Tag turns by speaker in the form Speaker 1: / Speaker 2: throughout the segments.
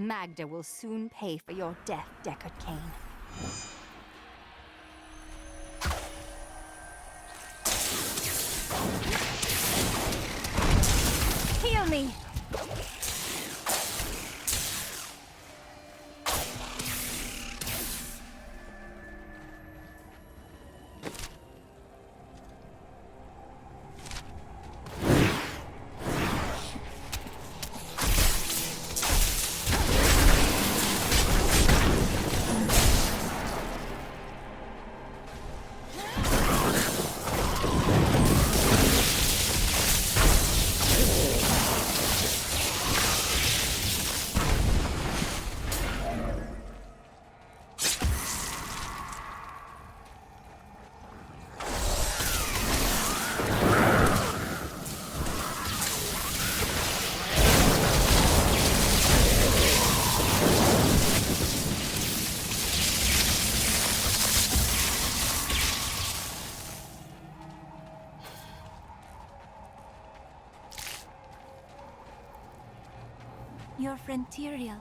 Speaker 1: Magda will soon pay for your death, Deckard Cain. Heal me!
Speaker 2: Your friend Tyrael.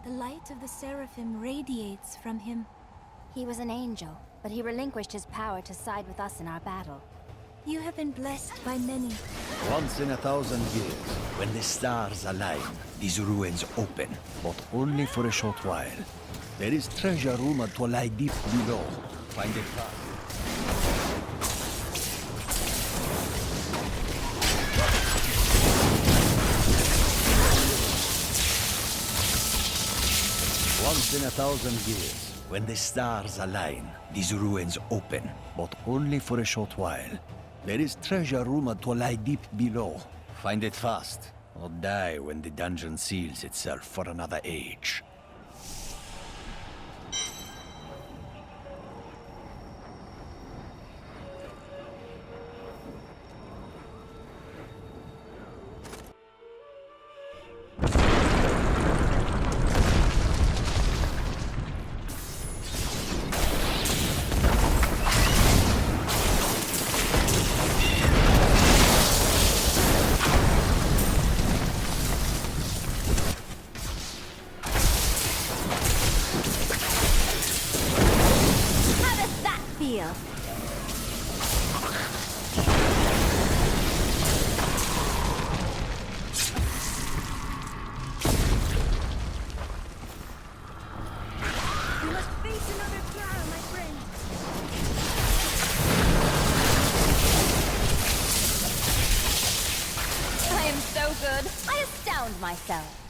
Speaker 2: The light of the Seraphim radiates from him.
Speaker 1: He was an angel, but he relinquished his power to side with us in our battle.
Speaker 2: You have been blessed by many.
Speaker 3: Once in 1,000 years, when the stars align, these ruins open, but only for a short while. There is treasure rumored to lie deep below. Find it fast. Once in 1,000 years, when the stars align, these ruins open, but only for a short while. There is treasure rumored to lie deep below. Find it fast, or die when the dungeon seals itself for another age.
Speaker 1: I astound myself.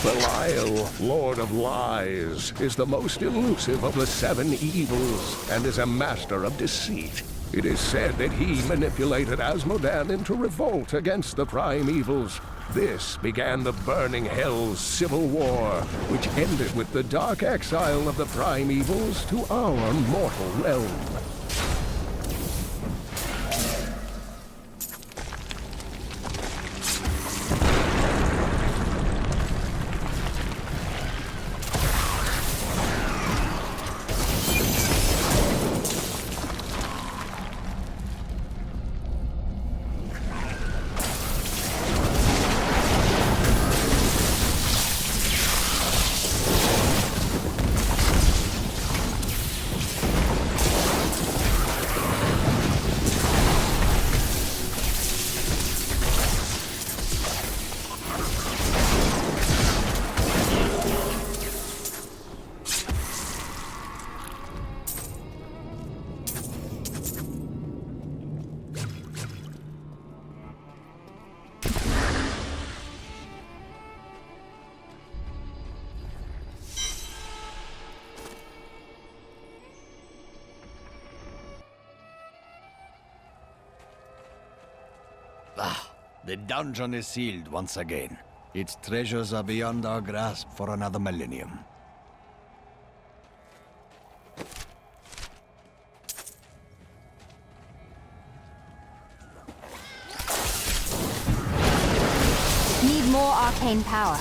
Speaker 4: Belial, Lord of Lies, is the most elusive of the 7 evils, and is a master of deceit. It is said that he manipulated Asmodan into revolt against the prime evils, This began the Burning Hell's civil war, which ended with the dark exile of the primevals to our mortal realm.
Speaker 3: The dungeon is sealed once again. Its treasures are beyond our grasp for another millennium.
Speaker 1: Need more arcane power.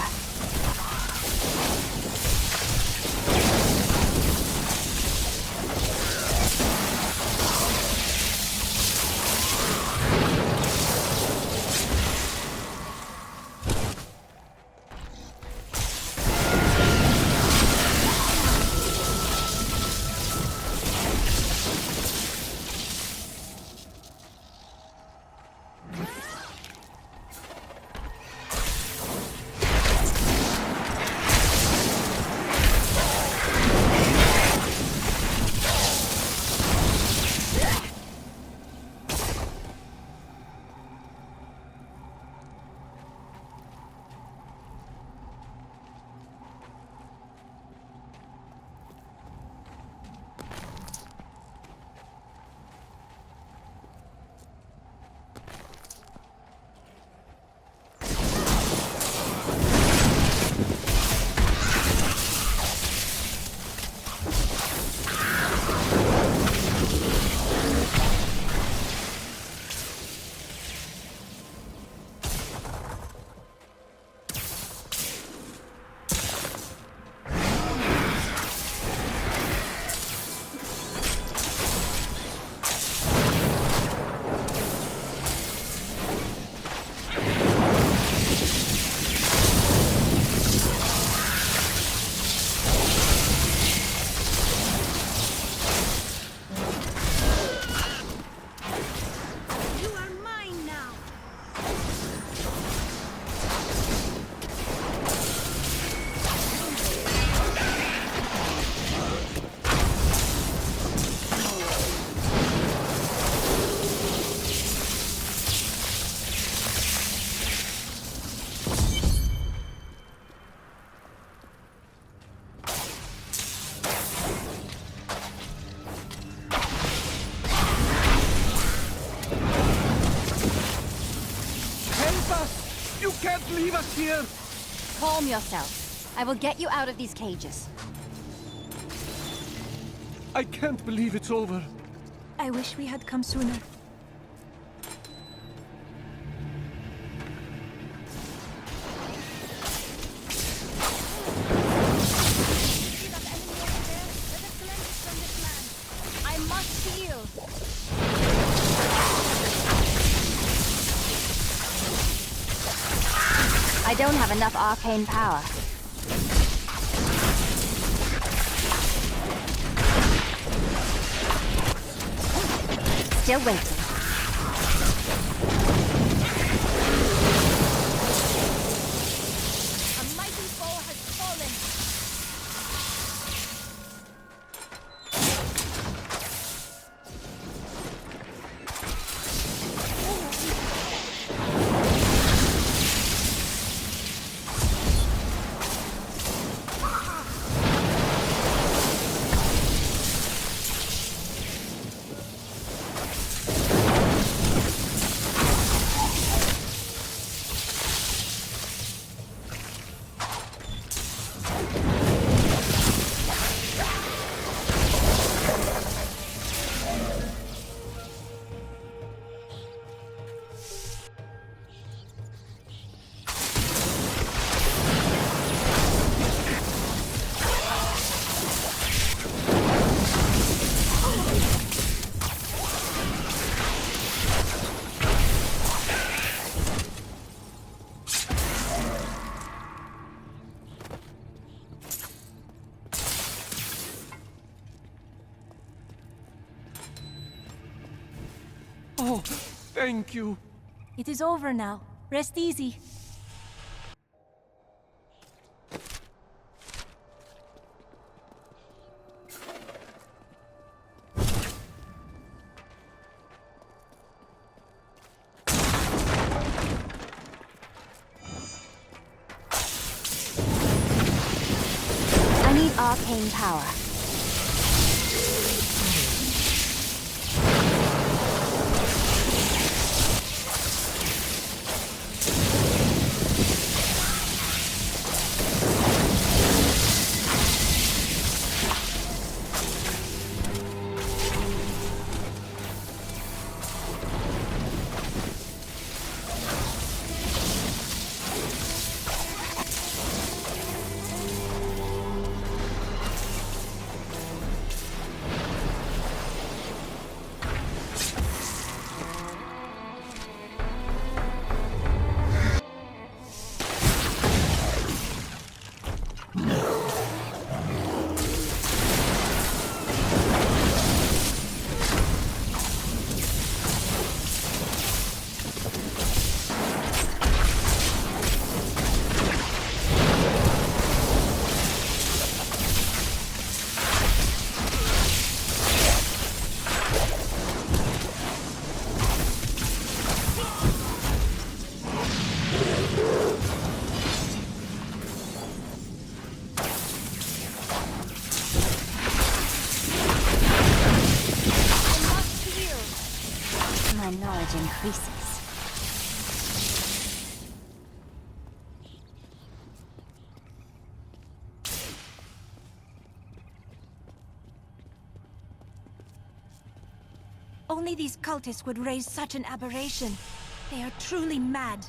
Speaker 5: Leave us here!
Speaker 1: Calm yourself. I will get you out of these cages.
Speaker 5: I can't believe it's over.
Speaker 2: I wish we had come sooner.
Speaker 1: I must heal. I don't have enough arcane power. Still waiting. A mighty foe has fallen.
Speaker 5: Oh, thank you.
Speaker 2: It is over now. Rest easy.
Speaker 1: I need arcane power. My knowledge increases.
Speaker 2: Only these cultists would raise such an aberration. They are truly mad.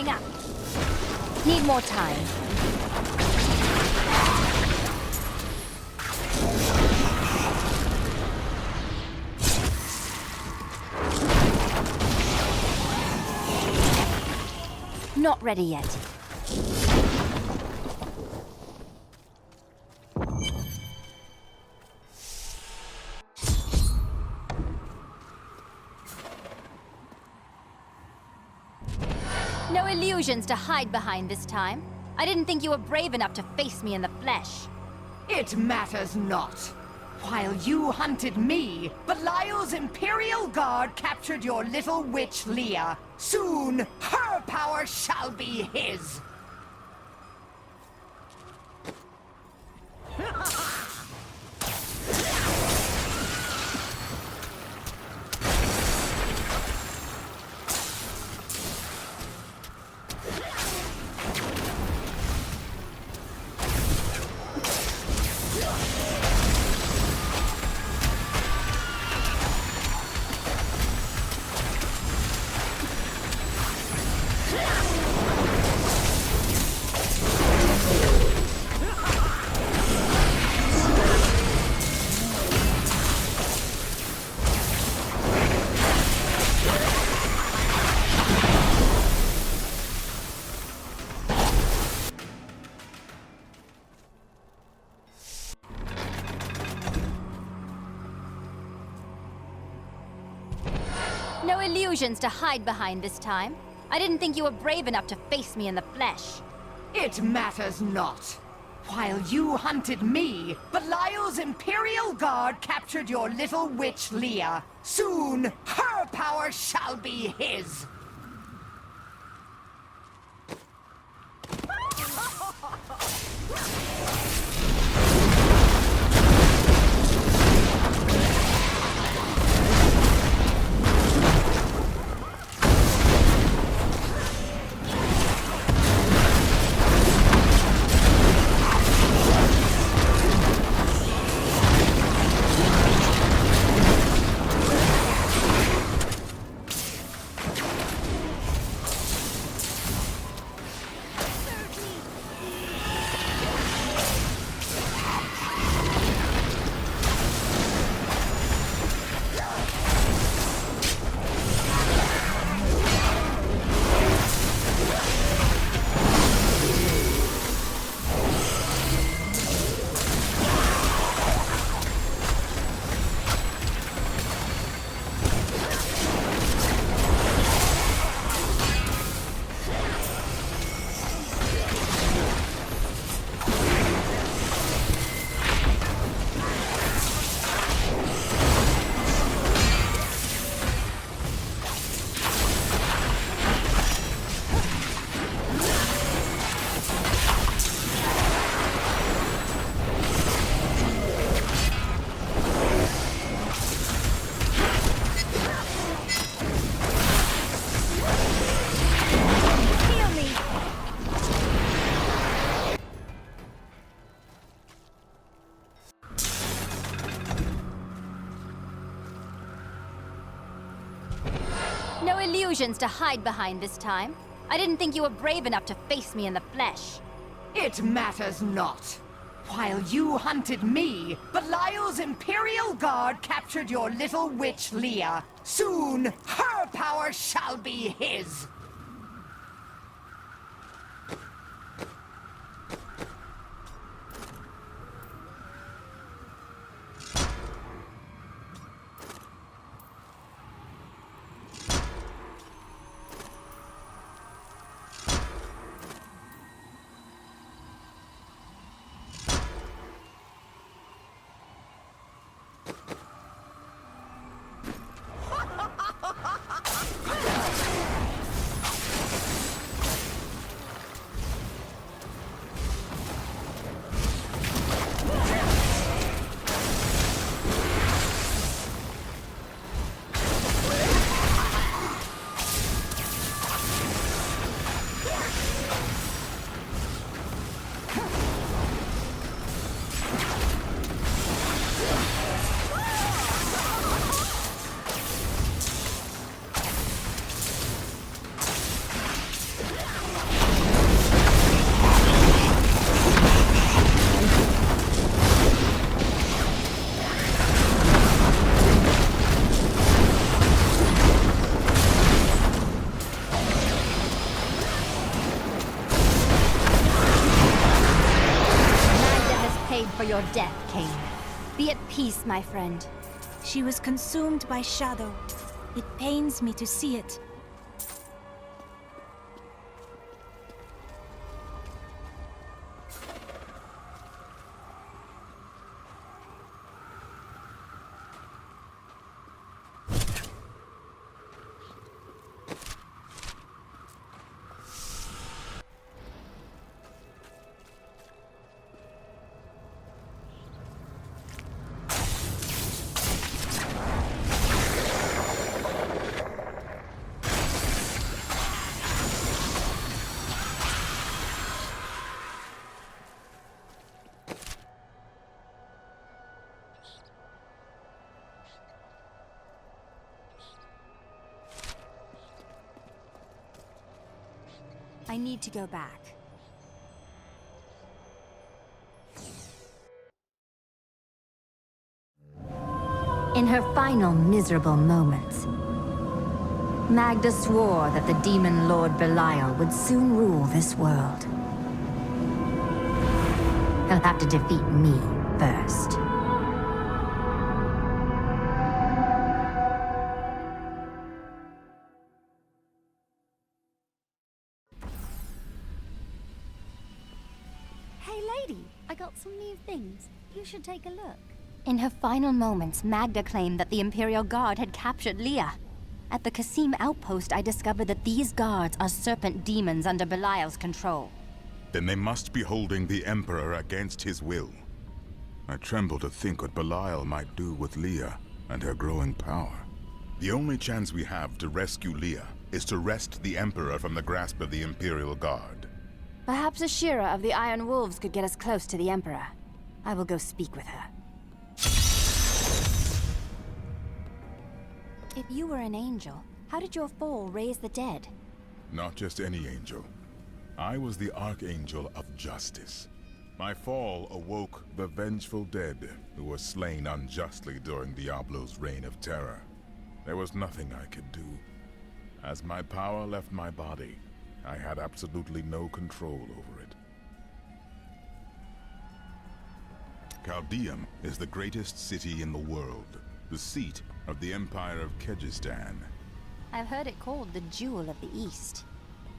Speaker 1: Up. Need more time. Not ready yet. No illusions to hide behind this time. I didn't think you were brave enough to face me in the flesh.
Speaker 6: It matters not. While you hunted me, Belial's Imperial Guard captured your little witch Leah. Soon, her power shall be his.
Speaker 1: No illusions to hide behind this time. I didn't think you were brave enough to face me in the flesh.
Speaker 6: It matters not. While you hunted me, Belial's Imperial Guard captured your little witch Leah. Soon, her power shall be his.
Speaker 1: No illusions to hide behind this time. I didn't think you were brave enough to face me in the flesh.
Speaker 6: It matters not. While you hunted me, Belial's Imperial Guard captured your little witch Leah. Soon, her power shall be his.
Speaker 1: For your death, Cain. Be at peace, my friend.
Speaker 2: She was consumed by shadow. It pains me to see it. I need to go back.
Speaker 1: In her final miserable moments, Magda swore that the demon lord Belial would soon rule this world. He'll have to defeat me first.
Speaker 7: Hey lady, I got some new things. You should take a look.
Speaker 1: In her final moments, Magda claimed that the Imperial Guard had captured Leah. At the Qasim outpost, I discovered that these guards are serpent demons under Belial's control.
Speaker 8: Then they must be holding the Emperor against his will. I tremble to think what Belial might do with Leah and her growing power. The only chance we have to rescue Leah is to wrest the Emperor from the grasp of the Imperial Guard.
Speaker 1: Perhaps Ashira of the Iron Wolves could get us close to the Emperor. I will go speak with her. If you were an angel, how did your fall raise the dead?
Speaker 8: Not just any angel. I was the Archangel of Justice. My fall awoke the vengeful dead who were slain unjustly during Diablo's reign of terror. There was nothing I could do. As my power left my body, I had absolutely no control over it. Chaldeum is the greatest city in the world, the seat of the Empire of Kyrgyzstan.
Speaker 1: I've heard it called the Jewel of the East.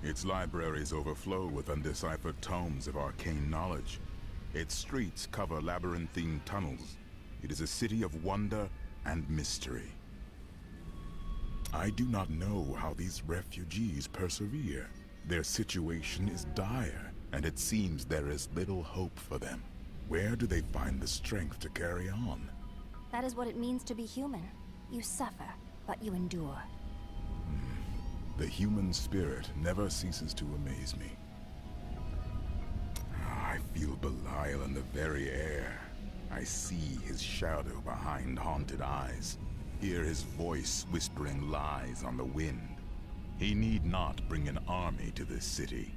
Speaker 8: Its libraries overflow with undeciphered tomes of arcane knowledge. Its streets cover labyrinthine tunnels. It is a city of wonder and mystery. I do not know how these refugees persevere. Their situation is dire, and it seems there is little hope for them. Where do they find the strength to carry on?
Speaker 1: That is what it means to be human. You suffer, but you endure.
Speaker 8: The human spirit never ceases to amaze me. I feel Belial in the very air. I see his shadow behind haunted eyes. Hear his voice whispering lies on the wind. He need not bring an army to this city.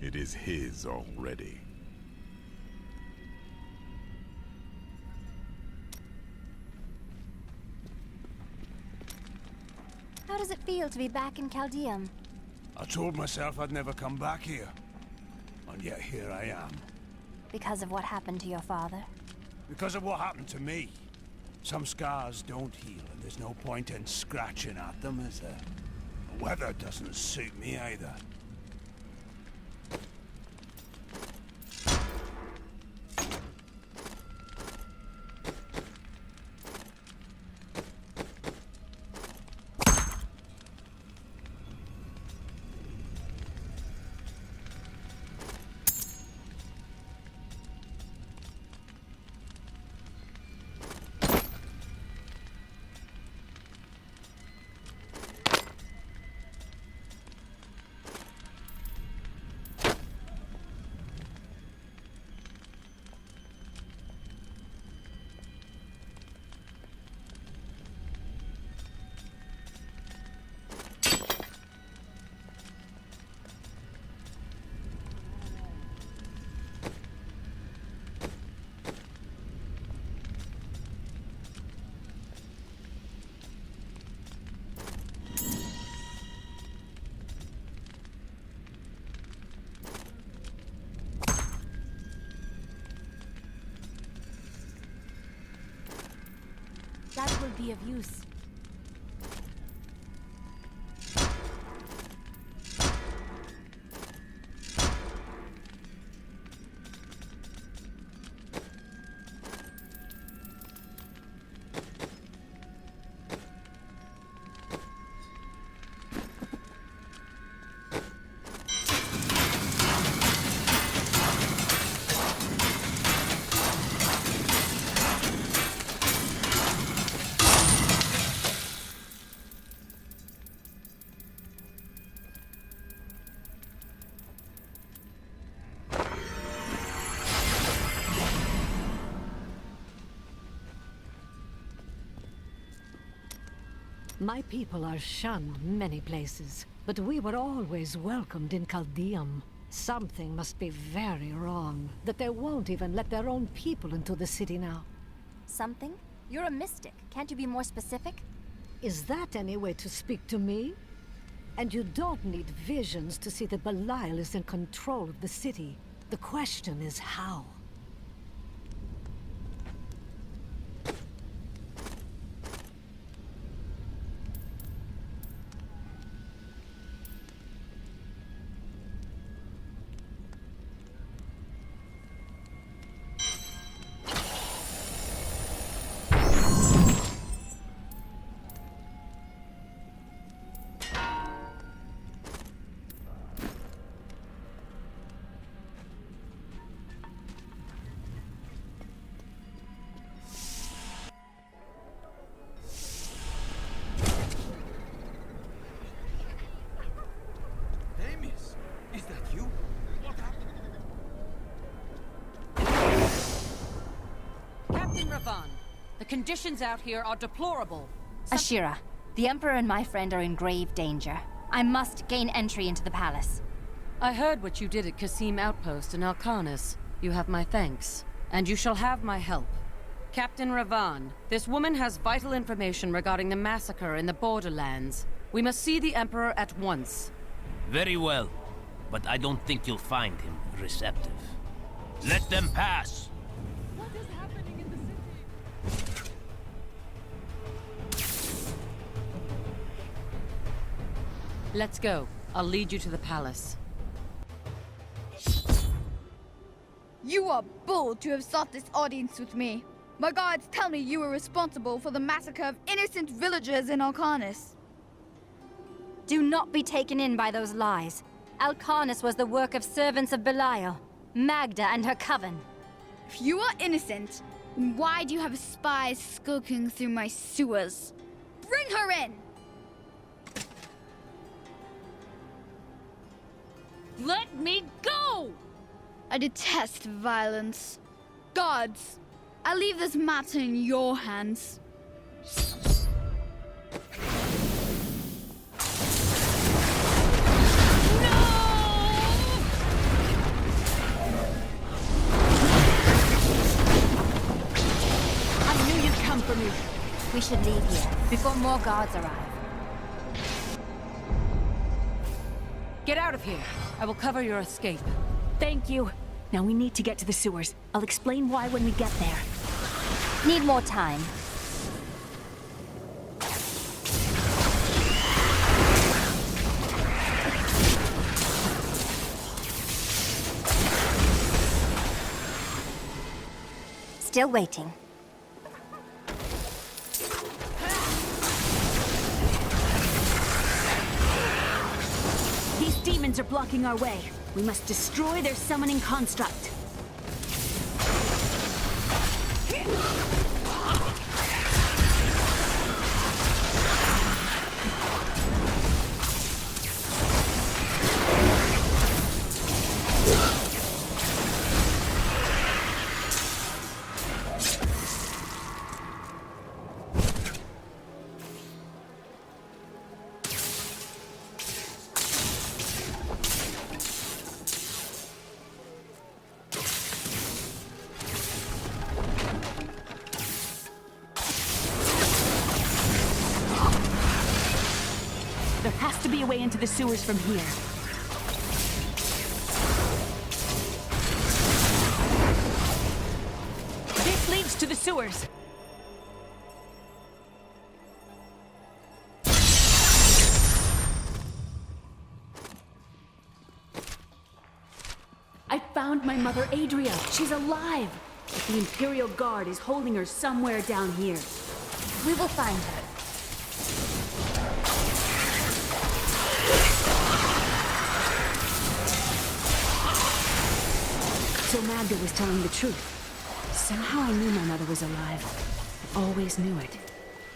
Speaker 8: It is his already.
Speaker 1: How does it feel to be back in Chaldeum?
Speaker 5: I told myself I'd never come back here. And yet here I am.
Speaker 1: Because of what happened to your father?
Speaker 5: Because of what happened to me. Some scars don't heal, and there's no point in scratching at them, is there? The weather doesn't suit me either.
Speaker 2: That will be of use.
Speaker 9: My people are shunned many places, But we were always welcomed in Caldeum. Something must be very wrong, that they won't even let their own people into the city now.
Speaker 1: Something? You're a mystic. Can't you be more specific?
Speaker 9: Is that any way to speak to me? And you don't need visions to see that Belial is in control of the city. The question is how?
Speaker 5: Is that you? What happened?
Speaker 10: Captain Ravan, the conditions out here are deplorable.
Speaker 1: Ashira, the Emperor and my friend are in grave danger. I must gain entry into the palace.
Speaker 10: I heard what you did at Kasim Outpost in Alcanis. You have my thanks, and you shall have my help. Captain Ravan, this woman has vital information regarding the massacre in the Borderlands. We must see the Emperor at once.
Speaker 11: Very well, but I don't think you'll find him receptive. Let them pass!
Speaker 10: What is happening in the city? Let's go. I'll lead you to the palace.
Speaker 12: You are bold to have sought this audience with me. My guards tell me you were responsible for the massacre of innocent villagers in Alcanis.
Speaker 1: Do not be taken in by those lies. Alcanis was the work of servants of Belial, Magda and her coven.
Speaker 12: If you are innocent, then why do you have spies skulking through my sewers? Bring her in!
Speaker 10: Let me go!
Speaker 12: I detest violence. Guards, I leave this matter in your hands.
Speaker 1: We should leave here, before more guards arrive.
Speaker 10: Get out of here. I will cover your escape.
Speaker 13: Thank you. Now we need to get to the sewers. I'll explain why when we get there.
Speaker 1: Need more time. Still waiting.
Speaker 13: These demons are blocking our way. We must destroy their summoning construct. There has to be a way into the sewers from here. This leads to the sewers. I found my mother Adria. She's alive. But the Imperial Guard is holding her somewhere down here.
Speaker 1: We will find her.
Speaker 13: So Magda was telling the truth. Somehow I knew my mother was alive. I always knew it.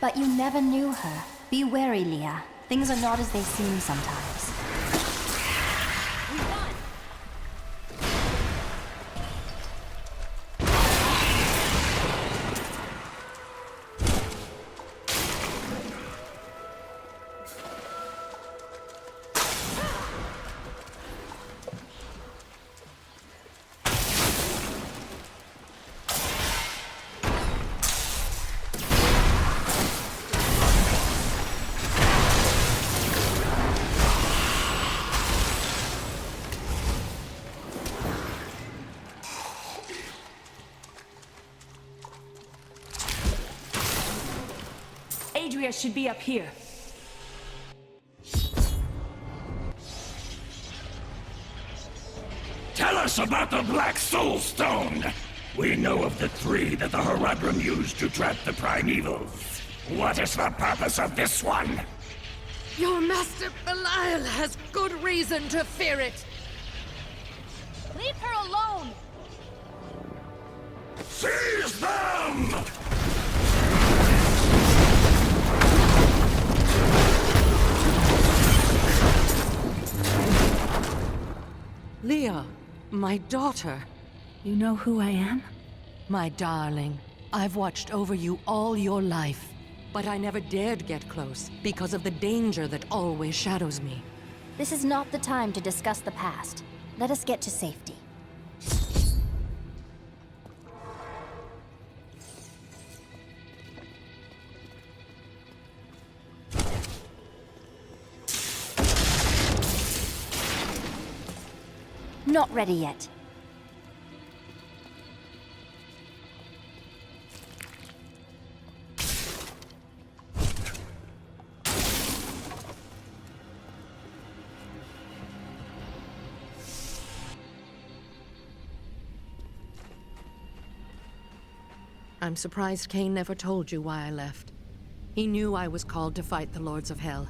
Speaker 1: But you never knew her. Be wary, Leah. Things are not as they seem sometimes.
Speaker 13: area should be up here.
Speaker 14: Tell us about the Black Soul Stone! We know of the 3 that the Horadrim used to trap the Primevals. What is the purpose of this one?
Speaker 6: Your master Belial has good reason to fear it.
Speaker 12: Leave her alone!
Speaker 14: Seize them!
Speaker 10: Leah, my daughter.
Speaker 13: You know who I am?
Speaker 10: My darling, I've watched over you all your life, but I never dared get close because of the danger that always shadows me.
Speaker 1: This is not the time to discuss the past. Let us get to safety. Not ready yet.
Speaker 10: I'm surprised Cain never told you why I left. He knew I was called to fight the Lords of Hell,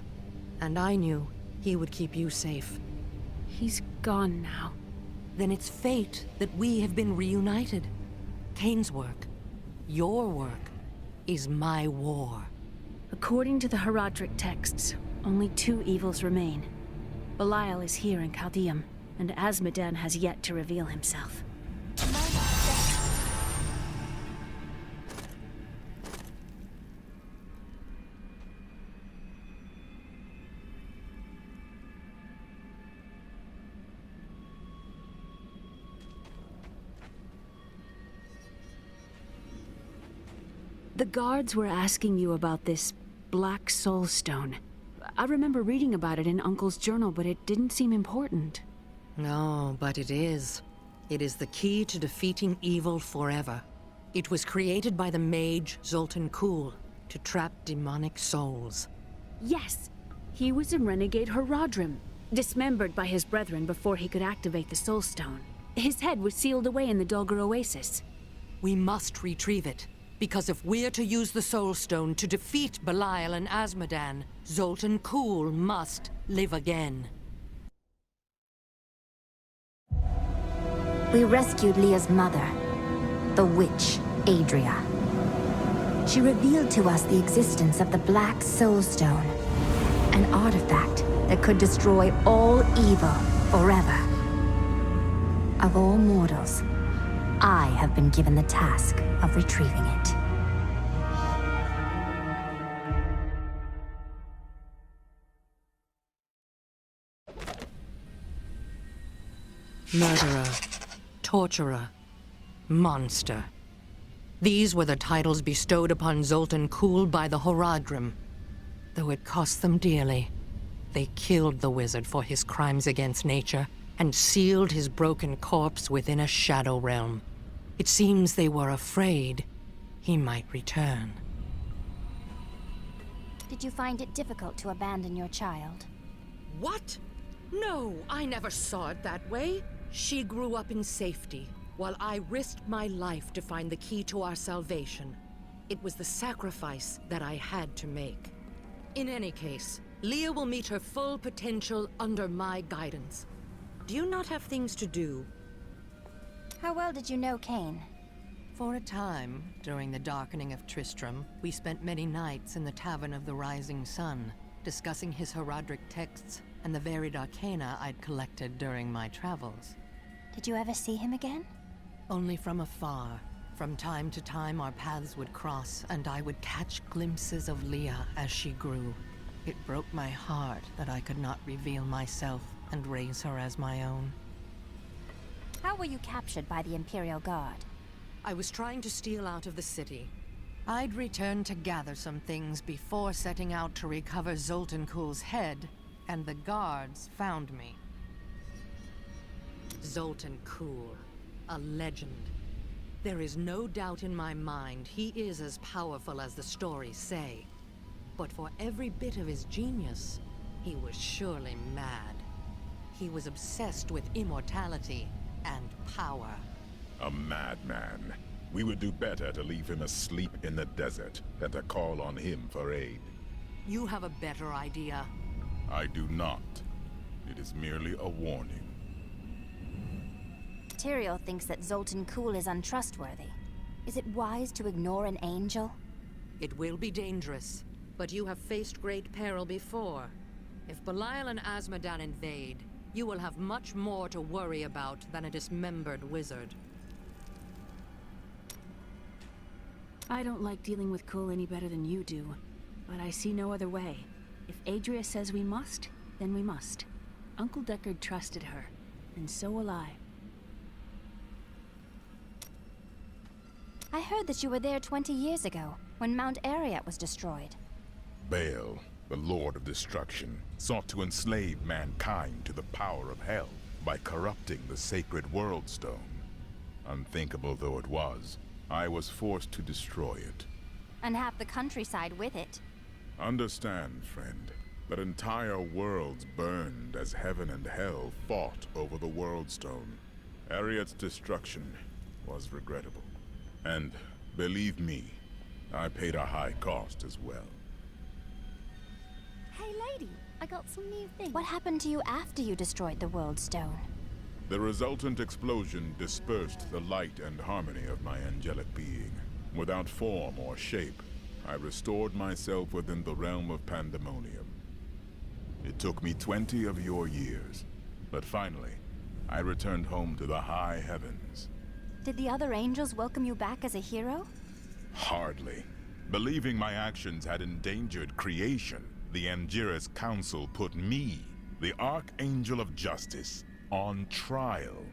Speaker 10: and I knew he would keep you safe.
Speaker 13: He's gone now.
Speaker 10: Then it's fate that we have been reunited. Cain's work, your work, is my war.
Speaker 13: According to the Horadric texts, only 2 evils remain. Belial is here in Chaldeum, and Azmodan has yet to reveal himself. The guards were asking you about this Black Soul Stone. I remember reading about it in Uncle's journal, but it didn't seem important.
Speaker 10: No, but it is. It is the key to defeating evil forever. It was created by the mage Zoltan Kuhl to trap demonic souls.
Speaker 13: Yes! He was a renegade Horadrim, dismembered by his brethren before he could activate the Soul Stone. His head was sealed away in the Dulgur Oasis.
Speaker 10: We must retrieve it. Because if we're to use the Soul Stone to defeat Belial and Azmodan, Zoltan Kuhl must live again.
Speaker 1: We rescued Leah's mother, the witch, Adria. She revealed to us the existence of the Black Soul Stone, an artifact that could destroy all evil forever. Of all mortals, I have been given the task of retrieving it.
Speaker 10: Murderer, torturer, monster. These were the titles bestowed upon Zoltan Kuhl by the Horadrim. Though it cost them dearly, they killed the wizard for his crimes against nature and sealed his broken corpse within a shadow realm. It seems they were afraid he might return.
Speaker 1: Did you find it difficult to abandon your child?
Speaker 10: What? No, I never saw it that way. She grew up in safety, while I risked my life to find the key to our salvation. It was the sacrifice that I had to make. In any case, Leah will meet her full potential under my guidance. Do you not have things to do?
Speaker 1: How well did you know Cain?
Speaker 10: For a time, during the darkening of Tristram, we spent many nights in the Tavern of the Rising Sun, discussing his Horadric texts and the varied arcana I'd collected during my travels.
Speaker 1: Did you ever see him again?
Speaker 10: Only from afar. From time to time, our paths would cross, and I would catch glimpses of Leah as she grew. It broke my heart that I could not reveal myself and raise her as my own.
Speaker 1: How were you captured by the Imperial Guard?
Speaker 10: I was trying to steal out of the city. I'd returned to gather some things before setting out to recover Zoltan Kuhl's head, and the guards found me. Zoltan Kuhl, a legend. There is no doubt in my mind he is as powerful as the stories say.
Speaker 15: But for every bit of his genius, he was surely mad. He was obsessed with immortality and power.
Speaker 8: A madman. We would do better to leave him asleep in the desert than to call on him for aid.
Speaker 15: You have a better idea.
Speaker 8: I do not. It is merely a warning.
Speaker 1: Tyrael thinks that Zoltan Kulle is untrustworthy. Is it wise to ignore an angel?
Speaker 15: It will be dangerous, but you have faced great peril before. If Belial and Azmodan invade, you will have much more to worry about than a dismembered wizard.
Speaker 13: I don't like dealing with Kulle any better than you do, but I see no other way. If Adria says we must, then we must. Uncle Deckard trusted her, and so will I.
Speaker 1: I heard that you were there 20 years ago, when Mount Arreat was destroyed.
Speaker 8: Baal, the Lord of Destruction, sought to enslave mankind to the power of hell by corrupting the sacred World Stone. Unthinkable though it was, I was forced to destroy it.
Speaker 1: And half the countryside with it.
Speaker 8: Understand, friend, that entire worlds burned as heaven and hell fought over the World Stone. Arreat's destruction was regrettable. And, believe me, I paid a high cost as well.
Speaker 7: Hey lady, I got some new things.
Speaker 1: What happened to you after you destroyed the World Stone?
Speaker 8: The resultant explosion dispersed the light and harmony of my angelic being. Without form or shape, I restored myself within the realm of pandemonium. It took me 20 of your years, but finally, I returned home to the high heavens.
Speaker 1: Did the other angels welcome you back as a hero?
Speaker 8: Hardly. Believing my actions had endangered creation, the Angiras Council put me, the Archangel of Justice, on trial.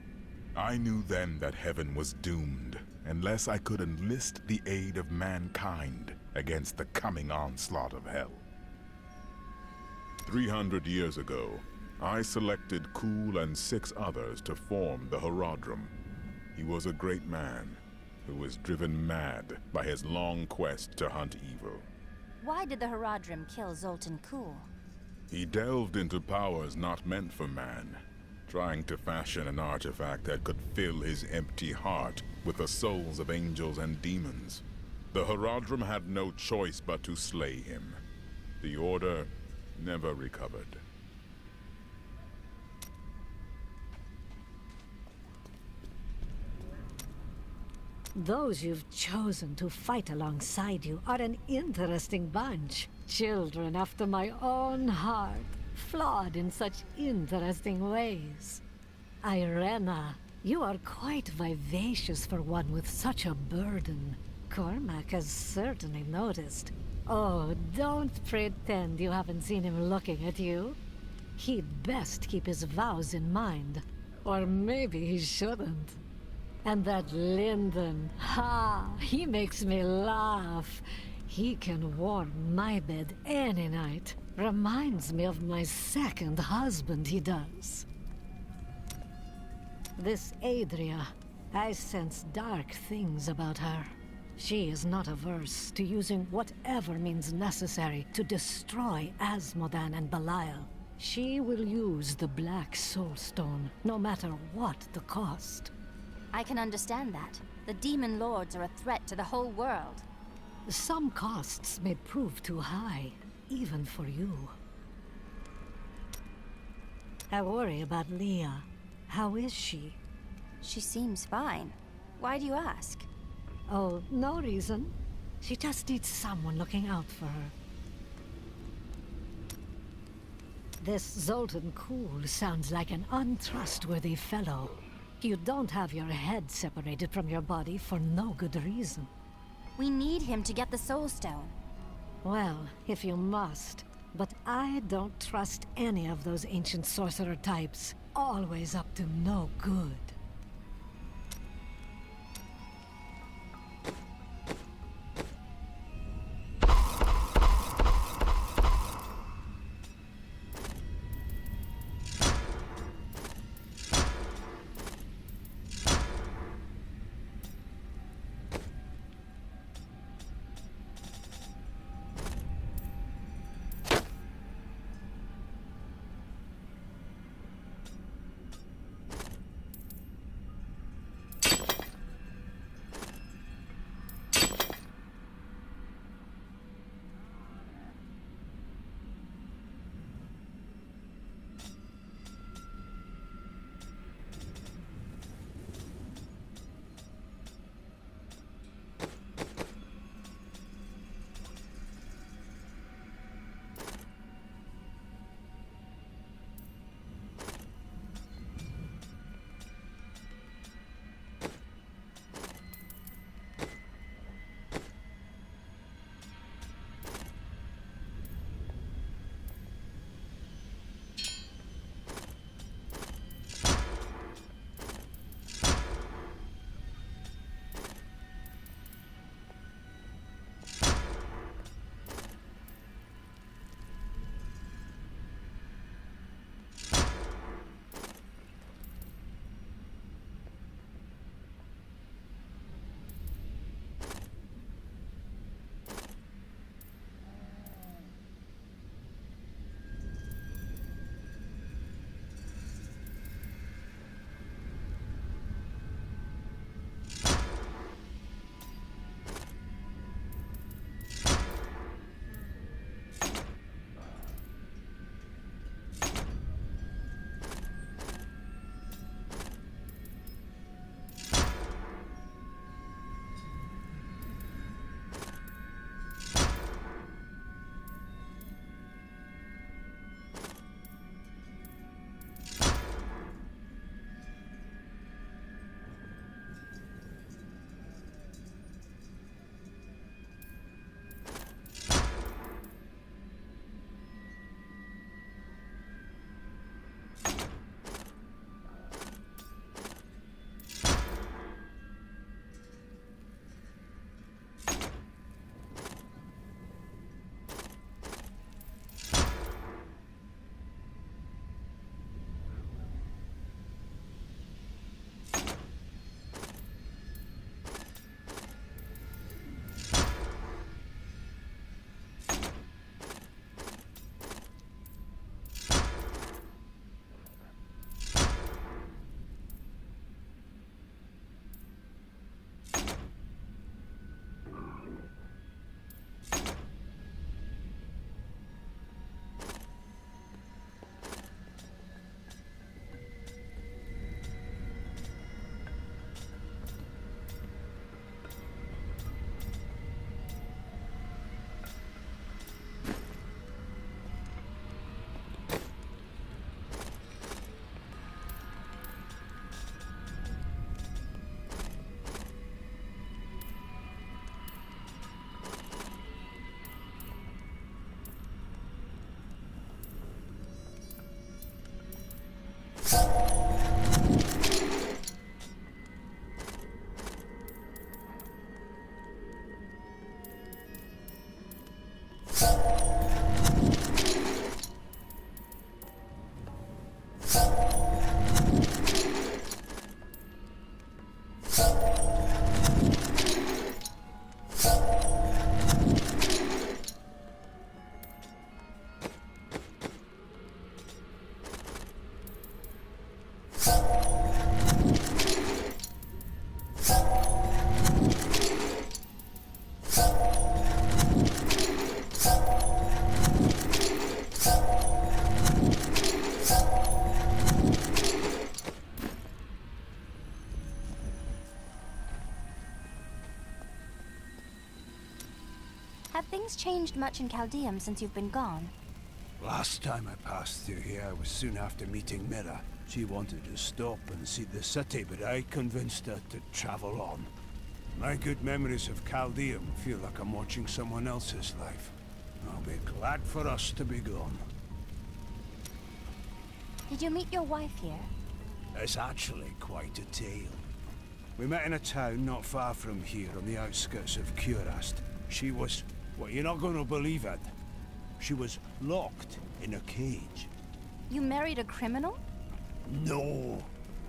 Speaker 8: I knew then that heaven was doomed, unless I could enlist the aid of mankind against the coming onslaught of hell. 300 years ago, I selected Kulle and 6 others to form the Horadrim. He was a great man who was driven mad by his long quest to hunt evil.
Speaker 1: Why did the Horadrim kill Zoltan Kulle?
Speaker 8: He delved into powers not meant for man, trying to fashion an artifact that could fill his empty heart with the souls of angels and demons. The Horadrim had no choice but to slay him. The Order never recovered.
Speaker 9: Those you've chosen to fight alongside you are an interesting bunch. Children after my own heart, flawed in such interesting ways. Irena, you are quite vivacious for one with such a burden. Cormac has certainly noticed. Oh, don't pretend you haven't seen him looking at you. He'd best keep his vows in mind. Or maybe he shouldn't. And that Lyndon, he makes me laugh. He can warm my bed any night. Reminds me of my second husband, he does. This Adria, I sense dark things about her. She is not averse to using whatever means necessary to destroy Azmodan and Belial. She will use the Black Soul Stone, no matter what the cost.
Speaker 1: I can understand that. The Demon Lords are a threat to the whole world.
Speaker 9: Some costs may prove too high, even for you. I worry about Leah. How is she?
Speaker 1: She seems fine. Why do you ask?
Speaker 9: Oh, no reason. She just needs someone looking out for her. This Zoltan Kulle sounds like an untrustworthy fellow. You don't have your head separated from your body for no good reason.
Speaker 1: We need him to get the Soul Stone.
Speaker 9: Well, if you must. But I don't trust any of those ancient sorcerer types. Always up to no good.
Speaker 1: Have things changed much in Chaldeum since you've been gone?
Speaker 5: Last time I passed through here was soon after meeting Mira. She wanted to stop and see the city, but I convinced her to travel on. My good memories of Chaldeum feel like I'm watching someone else's life. I'll be glad for us to be gone.
Speaker 1: Did you meet your wife here?
Speaker 5: It's actually quite a tale. We met in a town not far from here on the outskirts of Curast. She was... well, you're not going to believe it. She was locked in a cage.
Speaker 1: You married a criminal?
Speaker 5: No.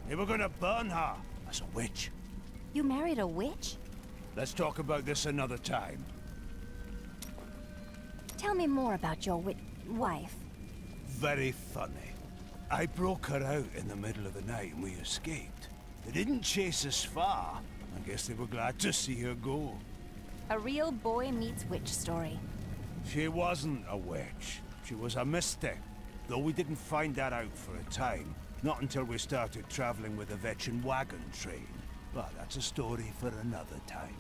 Speaker 5: They were going to burn her as a witch.
Speaker 1: You married a witch?
Speaker 5: Let's talk about this another time.
Speaker 1: Tell me more about your wife.
Speaker 5: Very funny. I broke her out in the middle of the night and we escaped. They didn't chase us far. I guess they were glad to see her go.
Speaker 1: A real boy meets witch story.
Speaker 5: She wasn't a witch. She was a mystic. Though we didn't find that out for a time. Not until we started traveling with the Vetchin wagon train. But that's a story for another time.